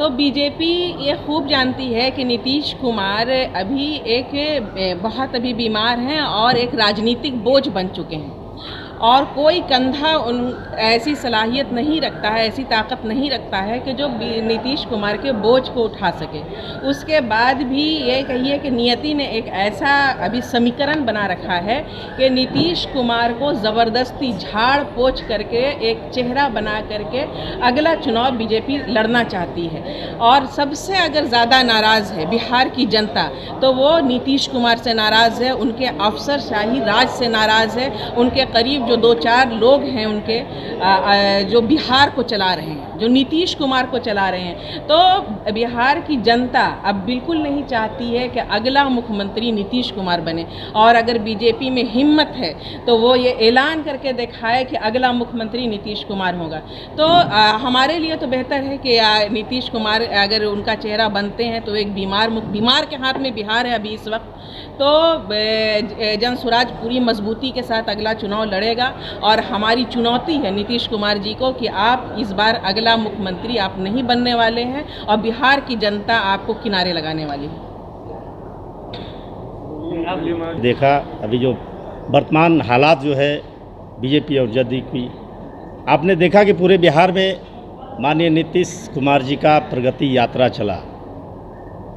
तो बीजेपी ये खूब जानती है कि नीतीश कुमार अभी बहुत बीमार हैं और एक राजनीतिक बोझ बन चुके हैं और कोई कंधा ऐसी सलाहियत नहीं रखता है, ऐसी ताकत नहीं रखता है कि जो नीतीश कुमार के बोझ को उठा सके। उसके बाद भी ये कहिए कि नियति ने एक ऐसा अभी समीकरण बना रखा है कि नीतीश कुमार को ज़बरदस्ती झाड़ पोंछ करके एक चेहरा बना करके अगला चुनाव बीजेपी लड़ना चाहती है। और सबसे अगर ज़्यादा नाराज़ है बिहार की जनता तो वो नीतीश कुमार से नाराज़ है, उनके अफसरशाही राज से नाराज़ है, उनके करीब जो 2-4 लोग हैं उनके जो बिहार को चला रहे हैं, जो नीतीश कुमार को चला रहे हैं। तो बिहार की जनता अब बिल्कुल नहीं चाहती है कि अगला मुख्यमंत्री नीतीश कुमार बने और अगर बीजेपी में हिम्मत है तो वो ये ऐलान करके दिखाए कि अगला मुख्यमंत्री नीतीश कुमार होगा। तो हमारे लिए तो बेहतर है कि नीतीश कुमार अगर उनका चेहरा बनते हैं तो एक बीमार के हाथ में बिहार है अभी इस वक्त। तो जनसुराज पूरी मजबूती के साथ अगला चुनाव लड़ेगा और हमारी चुनौती है नीतीश कुमार जी को कि आप इस बार अगला मुख्यमंत्री आप नहीं बनने वाले हैं और बिहार की जनता आपको किनारे लगाने वाली है। देखा अभी जो वर्तमान हालात जो है बीजेपी और जदयू की, आपने देखा कि पूरे बिहार में माननीय नीतीश कुमार जी का प्रगति यात्रा चला।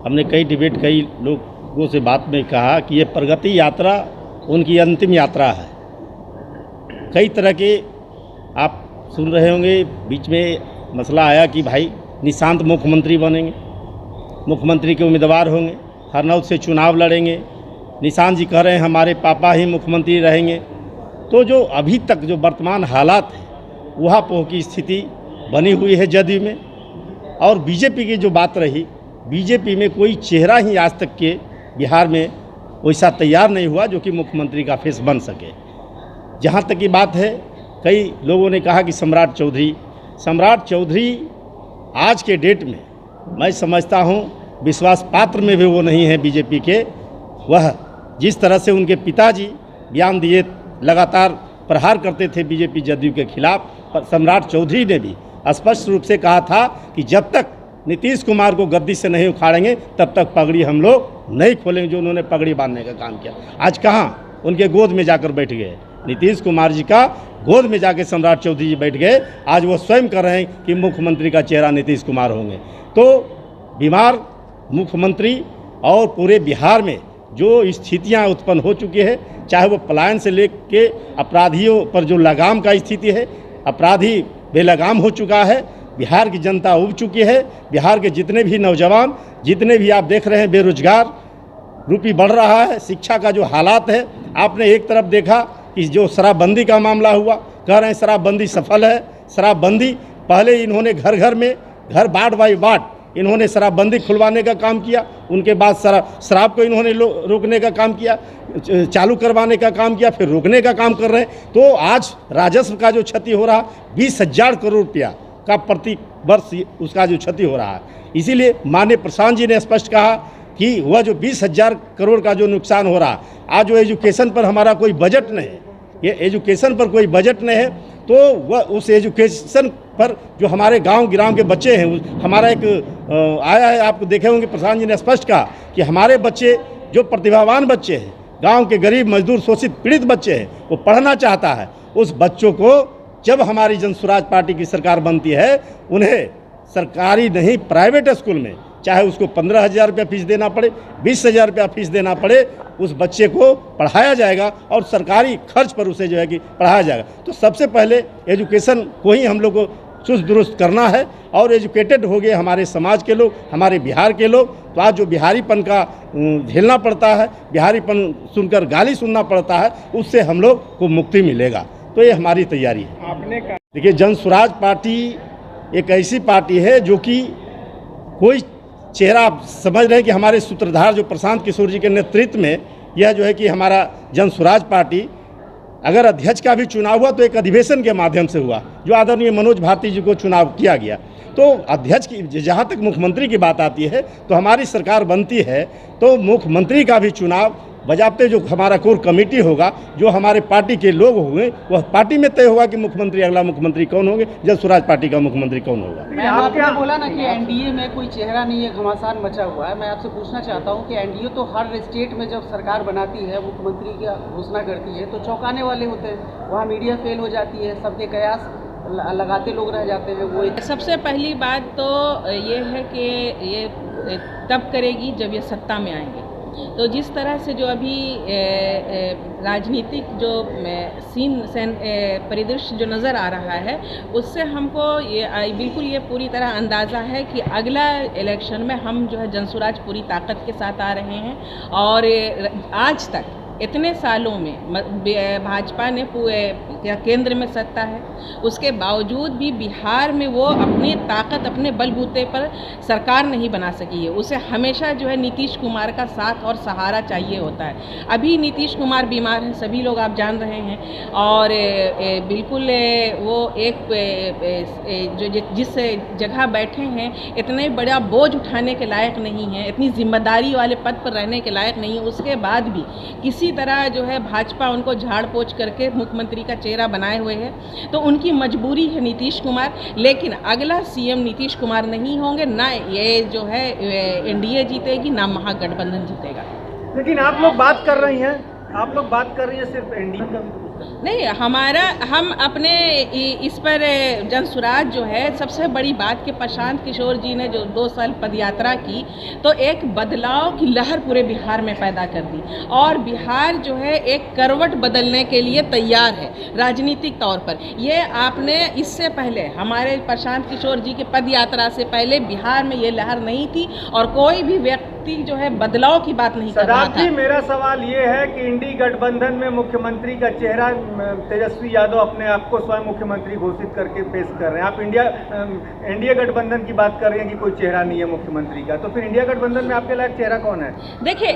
हमने कई लोगों से बात में कहा कि ये प्रगति यात्रा उनकी अंतिम यात्रा है। कई तरह के आप सुन रहे होंगे, बीच में मसला आया कि भाई निशांत मुख्यमंत्री बनेंगे, मुख्यमंत्री के उम्मीदवार होंगे, हरनौत से चुनाव लड़ेंगे। निशांत जी कह रहे हैं हमारे पापा ही मुख्यमंत्री रहेंगे। तो जो अभी तक जो वर्तमान हालात है वहाँ पोह की स्थिति बनी हुई है जदयू में। और बीजेपी की जो बात रही, बीजेपी में कोई चेहरा ही आज तक के बिहार में वैसा तैयार नहीं हुआ जो कि मुख्यमंत्री का फेस बन सके। जहाँ तक की बात है, कई लोगों ने कहा कि सम्राट चौधरी आज के डेट में मैं समझता हूँ विश्वास पात्र में भी वो नहीं है बीजेपी के। वह जिस तरह से उनके पिताजी बयान दिए, लगातार प्रहार करते थे बीजेपी जदयू के खिलाफ, पर सम्राट चौधरी ने भी स्पष्ट रूप से कहा था कि जब तक नीतीश कुमार को गद्दी से नहीं उखाड़ेंगे तब तक पगड़ी हम लोग नहीं खोलेंगे। जो उन्होंने पगड़ी बांधने का काम किया, आज कहाँ उनके गोद में जाकर बैठ गए। नीतीश कुमार जी का गोद में जाके सम्राट चौधरी जी बैठ गए। आज वो स्वयं कर रहे हैं कि मुख्यमंत्री का चेहरा नीतीश कुमार होंगे। तो बीमार मुख्यमंत्री और पूरे बिहार में जो स्थितियां उत्पन्न हो चुकी है, चाहे वो पलायन से लेके अपराधियों पर जो लगाम का स्थिति है, अपराधी बेलगाम हो चुका है, बिहार की जनता उब चुकी है। बिहार के जितने भी नौजवान, जितने भी आप देख रहे हैं बेरोजगार रूपी बढ़ रहा है। शिक्षा का जो हालात है, आपने एक तरफ देखा कि जो शराबबंदी का मामला हुआ, कह रहे हैं शराबबंदी सफल है। शराबबंदी पहले इन्होंने घर में घर बाट बाई बाट इन्होंने शराबबंदी खुलवाने का काम किया, उनके बाद शराब को इन्होंने रोकने का काम किया, चालू करवाने का काम किया, फिर रोकने का काम कर रहे हैं। तो आज राजस्व का जो क्षति हो रहा 20,000 करोड़ रुपया का प्रति वर्ष उसका जो क्षति हो रहा है। इसीलिए माननीय प्रशांत जी ने स्पष्ट कहा कि वह जो 20,000 करोड़ का जो नुकसान हो रहा, आज जो एजुकेशन पर हमारा कोई बजट नहीं है, ये एजुकेशन पर कोई बजट नहीं है, तो वह उस एजुकेशन पर जो हमारे गांव गिराम के बच्चे हैं, हमारा एक आया है, आपको देखे होंगे प्रशांत जी ने स्पष्ट कहा कि हमारे बच्चे जो प्रतिभावान बच्चे हैं, गांव के गरीब मजदूर शोषित पीड़ित बच्चे हैं, वो पढ़ना चाहता है। उस बच्चों को जब हमारी जनसुराज पार्टी की सरकार बनती है, उन्हें सरकारी नहीं प्राइवेट स्कूल में, चाहे उसको 15,000 रुपया फीस देना पड़े, 20,000 रुपया फीस देना पड़े, उस बच्चे को पढ़ाया जाएगा और सरकारी खर्च पर उसे जो है कि पढ़ाया जाएगा। तो सबसे पहले एजुकेशन को ही हम लोग को चुस्त दुरुस्त करना है। और एजुकेटेड हो गए हमारे समाज के लोग, हमारे बिहार के लोग, तो आज जो बिहारीपन का झेलना पड़ता है, बिहारीपन सुनकर गाली सुनना पड़ता है, उससे हम लोग को मुक्ति मिलेगा। तो ये हमारी तैयारी है। आपने कहा देखिए, जनसुराज पार्टी एक ऐसी पार्टी है जो कि कोई चेहरा, आप समझ रहे हैं कि हमारे सूत्रधार जो प्रशांत किशोर जी के नेतृत्व में यह जो है कि हमारा जनसुराज पार्टी, अगर अध्यक्ष का भी चुनाव हुआ तो एक अधिवेशन के माध्यम से हुआ, जो आदरणीय मनोज भारती जी को चुनाव किया गया। तो अध्यक्ष की, जहाँ तक मुख्यमंत्री की बात आती है, तो हमारी सरकार बनती है तो मुख्यमंत्री का भी चुनाव बजाबते जो हमारा कोर कमेटी होगा, जो हमारे पार्टी के लोग होंगे, वह पार्टी में तय होगा कि मुख्यमंत्री, अगला मुख्यमंत्री कौन होंगे, जन स्वराज पार्टी का मुख्यमंत्री कौन होगा। आपने बोला ना कि एनडीए में कोई चेहरा नहीं है, घमासान मचा हुआ है। मैं आपसे पूछना चाहता हूं कि एनडीए तो हर स्टेट में जब सरकार बनाती है, मुख्यमंत्री की घोषणा करती है, तो चौंकाने वाले होते हैं, वहाँ मीडिया फेल हो जाती है, सबके कयास लगाते लोग रह जाते हैं। वो सबसे पहली बात तो ये है कि ये तब करेगी जब ये सत्ता में आएंगे। तो जिस तरह से जो अभी राजनीतिक जो परिदृश्य जो नज़र आ रहा है, उससे हमको ये बिल्कुल ये पूरी तरह अंदाज़ा है कि अगला इलेक्शन में हम जो है जनसुराज पूरी ताकत के साथ आ रहे हैं। और आज तक इतने सालों में भाजपा ने केंद्र में सत्ता है, उसके बावजूद भी बिहार में वो अपनी ताकत, अपने बलबूते पर सरकार नहीं बना सकी है। उसे हमेशा जो है नीतीश कुमार का साथ और सहारा चाहिए होता है। अभी नीतीश कुमार बीमार हैं, सभी लोग आप जान रहे हैं, और बिल्कुल वो एक जिस जगह बैठे हैं, इतने बड़ा बोझ उठाने के लायक नहीं है, इतनी जिम्मेदारी वाले पद पर रहने के लायक नहीं है। उसके बाद भी किसी तरह जो है भाजपा उनको झाड़ पोछ करके मुख्यमंत्री का चेहरा बनाए हुए है, तो उनकी मजबूरी है नीतीश कुमार। लेकिन अगला सीएम नीतीश कुमार नहीं होंगे, ना ये जो है एनडीए जीतेगी, ना महागठबंधन जीतेगा। लेकिन आप लोग बात कर रही हैं सिर्फ एनडीए का नहीं, हम अपने इस पर जनसुराज जो है, सबसे बड़ी बात कि प्रशांत किशोर जी ने जो 2 साल पदयात्रा की, तो एक बदलाव की लहर पूरे बिहार में पैदा कर दी, और बिहार जो है एक करवट बदलने के लिए तैयार है राजनीतिक तौर पर। ये आपने इससे पहले हमारे प्रशांत किशोर जी के पदयात्रा से पहले बिहार में ये लहर नहीं थी, और कोई भी व्यक्ति जो है बदलाव की बात नहीं कर रहा था। मेरा सवाल ये है कि इंडी गठबंधन में मुख्यमंत्री का चेहरा तेजस्वी यादव अपने आप को स्वयं मुख्यमंत्री घोषित करके पेश कर रहे हैं। आप एनडीए गठबंधन की बात कर रहे हैं कि कोई चेहरा नहीं है मुख्यमंत्री का, तो फिर इंडिया गठबंधन में आपके लायक चेहरा कौन है? देखिए,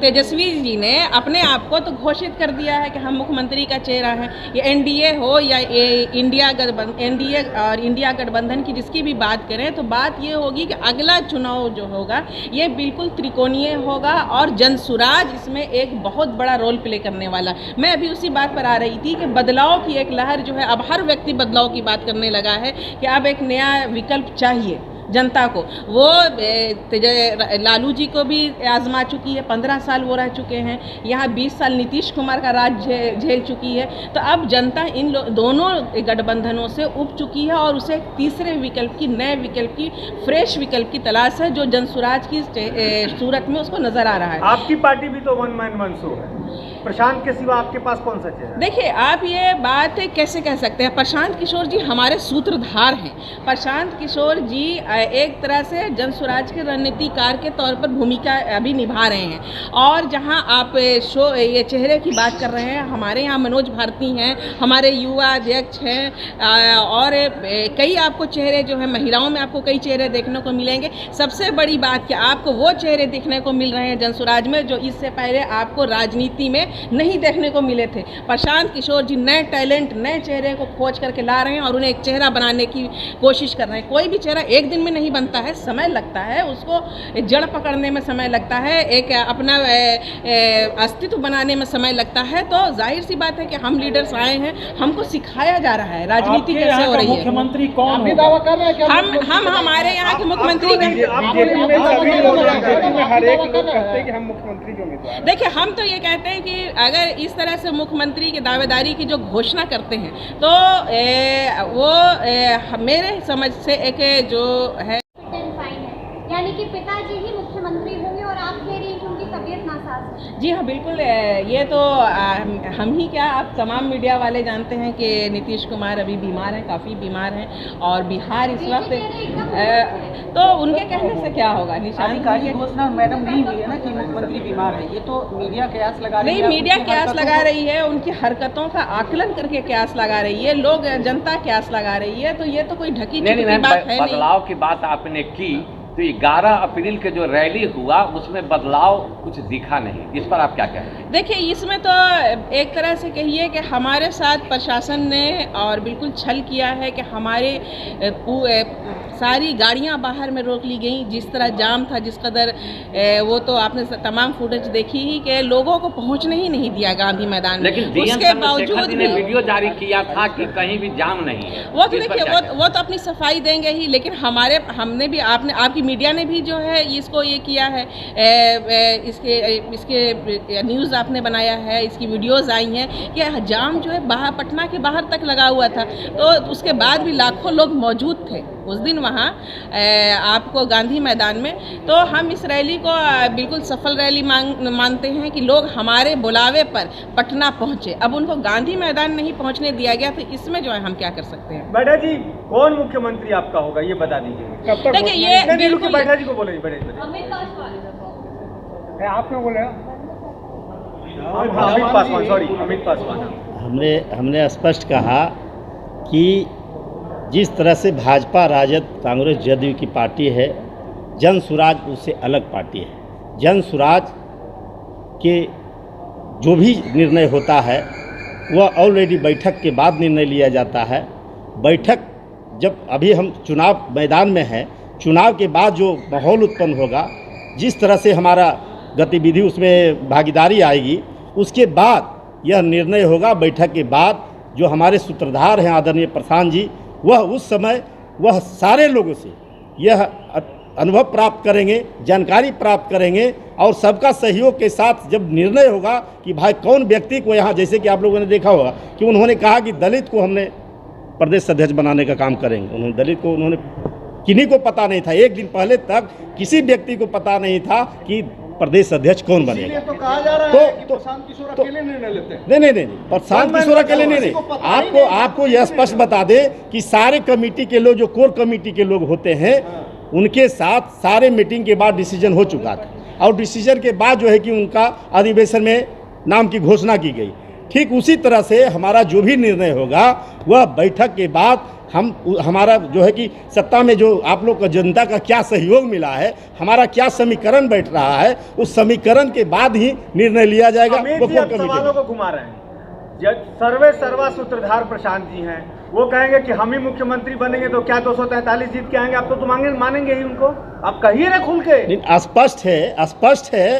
तेजस्वी जी ने अपने आप को तो घोषित कर दिया है कि हम मुख्यमंत्री का चेहरा हैं। ये एनडीए हो या एनडीए और इंडिया गठबंधन की जिसकी भी बात करें, तो बात ये होगी कि अगला चुनाव जो होगा ये बिल्कुल त्रिकोणीय होगा, और जनसुराज इसमें एक बहुत बड़ा रोल प्ले करने वाला। मैं अभी उसी बात पर आ रही थी कि बदलाव की एक लहर जो है, अब हर व्यक्ति बदलाव की बात करने लगा है कि अब एक नया विकल्प चाहिए जनता को। वो लालू जी को भी आजमा चुकी है, 15 साल वो रह चुके हैं यहाँ, 20 साल नीतीश कुमार का राज झेल चुकी है। तो अब जनता इन दोनों गठबंधनों से उब चुकी है, और उसे तीसरे विकल्प की, नए विकल्प की, फ्रेश विकल्प की तलाश है, जो जनसुराज की सूरत में उसको नजर आ रहा है। आपकी पार्टी भी तो वन मैन वन शो है, प्रशांत के सिवा आपके पास कौन सा चेहरा? देखिए, आप ये बात कैसे कह सकते हैं? प्रशांत किशोर जी हमारे सूत्रधार हैं। प्रशांत किशोर जी एक तरह से जनसुराज के रणनीतिकार के तौर पर भूमिका अभी निभा रहे हैं। और जहां आप ये चेहरे की बात कर रहे हैं, हमारे यहाँ मनोज भारती हैं, हमारे युवा अध्यक्ष हैं, और कई आपको चेहरे जो है, महिलाओं में आपको कई चेहरे देखने को मिलेंगे। सबसे बड़ी बात कि आपको वो चेहरे देखने को मिल रहे हैं जनसुराज में जो इससे पहले आपको राजनीति में नहीं देखने को मिले थे। प्रशांत किशोर जी नए टैलेंट, नए चेहरे को खोज करके ला रहे हैं, और उन्हें एक चेहरा बनाने की कोशिश कर रहे हैं। कोई भी चेहरा एक दिन में नहीं बनता है, समय लगता है, उसको जड़ पकड़ने में समय लगता है, एक अपना अस्तित्व बनाने में समय लगता है। तो जाहिर सी बात है कि हम लीडर्स आए हैं, हमको सिखाया जा रहा है राजनीति कैसे हो रही है। मुख्यमंत्री कौन है? दावा कर रहे हैं कि हम हमारे यहाँ के मुख्यमंत्री देखिए, हम तो ये कहते हैं कि अगर इस तरह से मुख्यमंत्री की दावेदारी की जो घोषणा करते हैं, तो वो मेरे समझ से एक जो है, यानी कि पिताजी ही मुख्यमंत्री होंगे, और आप कह रही हैं कि उनकी तबीयत नासाज है। जी हाँ, बिल्कुल। ये तो हम ही क्या, आप तमाम मीडिया वाले जानते हैं कि नीतीश कुमार अभी बीमार हैं, काफ़ी बीमार हैं, और बिहार इस वक्त तो उनके कहने से क्या होगा? निशान की घोषणा मैडम नहीं हुई है ना कि मुख्यमंत्री बीमार है, ये तो मीडिया कयास लगा रही है। नहीं, मीडिया कयास लगा रही है, उनकी हरकतों का आकलन करके कयास लगा रही है, लोग जनता कयास लगा रही है। तो ये तो कोई ढकी छुपी बात है नहीं। बदलाव की बात आपने की, तो 11 अप्रैल के जो रैली हुआ उसमें बदलाव कुछ दिखा नहीं, इस पर आप क्या कहेंगे? देखिए, इसमें तो एक तरह से कहिए कि हमारे साथ प्रशासन ने और बिल्कुल छल किया है कि हमारे सारी गाड़ियां बाहर में रोक ली गई। जिस तरह जाम था, जिस कदर वो तो आपने तमाम फुटेज देखी ही कि लोगों को पहुंचने ही नहीं दिया गांधी मैदान में। लेकिन उसके बावजूद ने वीडियो जारी किया था कि कहीं भी जाम नहीं है। वो तो देखिए, वो तो अपनी सफाई देंगे ही, लेकिन हमने भी आपकी मीडिया ने भी जो है इसको ये किया है, इसके न्यूज़ आपने बनाया है, इसकी वीडियोस आई हैं कि जाम जो है बाहर पटना के बाहर तक लगा हुआ था। तो उसके बाद भी लाखों लोग मौजूद थे उस दिन वहाँ आपको गांधी मैदान में। तो हम इस रैली को बिल्कुल सफल रैली मानते हैं कि लोग हमारे बुलावे पर पटना पहुँचे। अब उनको गांधी मैदान नहीं पहुँचने दिया गया, तो इसमें जो है हम क्या कर सकते हैं। बैठा जी, कौन मुख्यमंत्री आपका होगा ये बता दीजिए। देखिए, ये बिल्कुल बैठा जी को बोले। आपने बोला अमित पासवान, सॉरी अमित पासवान। हमने स्पष्ट कहा कि जिस तरह से भाजपा, राजद, कांग्रेस, जदयू की पार्टी है, जन सुराज उससे अलग पार्टी है। जन सुराज के जो भी निर्णय होता है वह ऑलरेडी बैठक के बाद निर्णय लिया जाता है। बैठक जब अभी हम चुनाव मैदान में हैं, चुनाव के बाद जो माहौल उत्पन्न होगा, जिस तरह से हमारा गतिविधि उसमें भागीदारी आएगी, उसके बाद यह निर्णय होगा। बैठक के बाद जो हमारे सूत्रधार हैं आदरणीय प्रशांत जी, वह उस समय वह सारे लोगों से यह अनुभव प्राप्त करेंगे, जानकारी प्राप्त करेंगे और सबका सहयोग के साथ जब निर्णय होगा कि भाई कौन व्यक्ति को यहाँ, जैसे कि आप लोगों ने देखा होगा कि उन्होंने कहा कि दलित को हमने प्रदेश अध्यक्ष बनाने का काम करेंगे। उन्होंने दलित को, उन्होंने किन्हीं को पता नहीं था, एक दिन पहले तक किसी व्यक्ति को पता नहीं था कि प्रदेश अध्यक्ष कौन बनेगा। तो कहा जा रहा है कि प्रशांत किशोर अकेले निर्णय लेते हैं। नहीं, प्रशांत किशोर अकेले नहीं। आपको यह स्पष्ट बता दे कि सारे कमेटी के लोग, जो कोर कमेटी के लोग होते हैं, उनके साथ सारे मीटिंग के बाद डिसीजन हो चुका था और डिसीजन के बाद जो है कि उनका अधिवेशन में नाम की घोषणा की गई। ठीक उसी तरह से हमारा जो भी निर्णय होगा वह बैठक के बाद हमारा जो है कि सत्ता में जो आप लोग का जनता का क्या सहयोग मिला है, हमारा क्या समीकरण बैठ रहा है, उस समीकरण के बाद ही निर्णय लिया जाएगा। सवालों को घुमा रहे हैं। सर्वे सर्वा सूत्रधार प्रशांत जी हैं, वो कहेंगे कि हम ही मुख्यमंत्री बनेंगे तो क्या 243 जीत के आएंगे। आप तो मानेंगे ही उनको, आप कहिए ना खुल के। स्पष्ट है।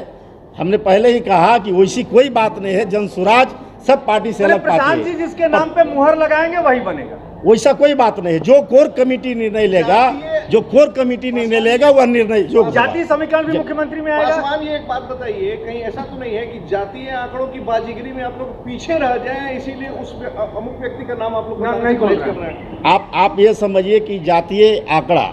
हमने पहले ही कहा कि वैसी कोई बात नहीं है। जनसुराज सब पार्टी से अलग पार्टी है। प्रशांत जी जिसके नाम पे मुहर लगाएंगे वही बनेगा, वैसा कोई बात नहीं है। जो कोर कमेटी निर्णय लेगा, वह निर्णय जो जातीय समीकरण भी मुख्यमंत्री में आएगा। पासवान, ये एक बात बताइए, कहीं ऐसा तो नहीं है कि जातीय आंकड़ों की बाजीगरी में आप लोग पीछे रह जाएं, इसीलिए उस अमुक व्यक्ति का नाम आप लोग नहीं कर रहे हैं? आप ये समझिए कि जातीय आंकड़ा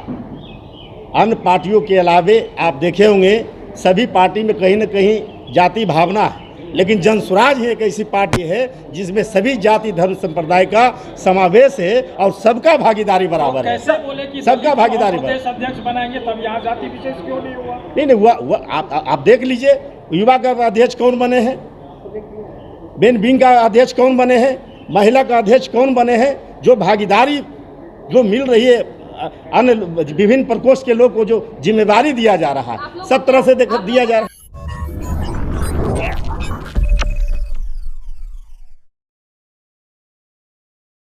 अन्य पार्टियों के अलावे आप देखे होंगे सभी पार्टी में कहीं न कहीं जाति भावना है, लेकिन जनसुराज ही एक ऐसी पार्टी है जिसमें सभी जाति धर्म संप्रदाय का समावेश है और सबका भागीदारी बराबर है। सबका भागीदारी बराबर। अध्यक्ष बनाएंगे तब यहाँ जाति विशेष क्यों नहीं हुआ? नहीं हुआ। आप देख लीजिए, युवा का अध्यक्ष कौन बने हैं, बेन विंग का अध्यक्ष कौन बने हैं, महिला का अध्यक्ष कौन बने हैं। जो भागीदारी जो मिल रही है, अन्य विभिन्न प्रकोष्ठ के लोग को जो जिम्मेदारी दिया जा रहा है, सब तरह से दिया जा रहा है।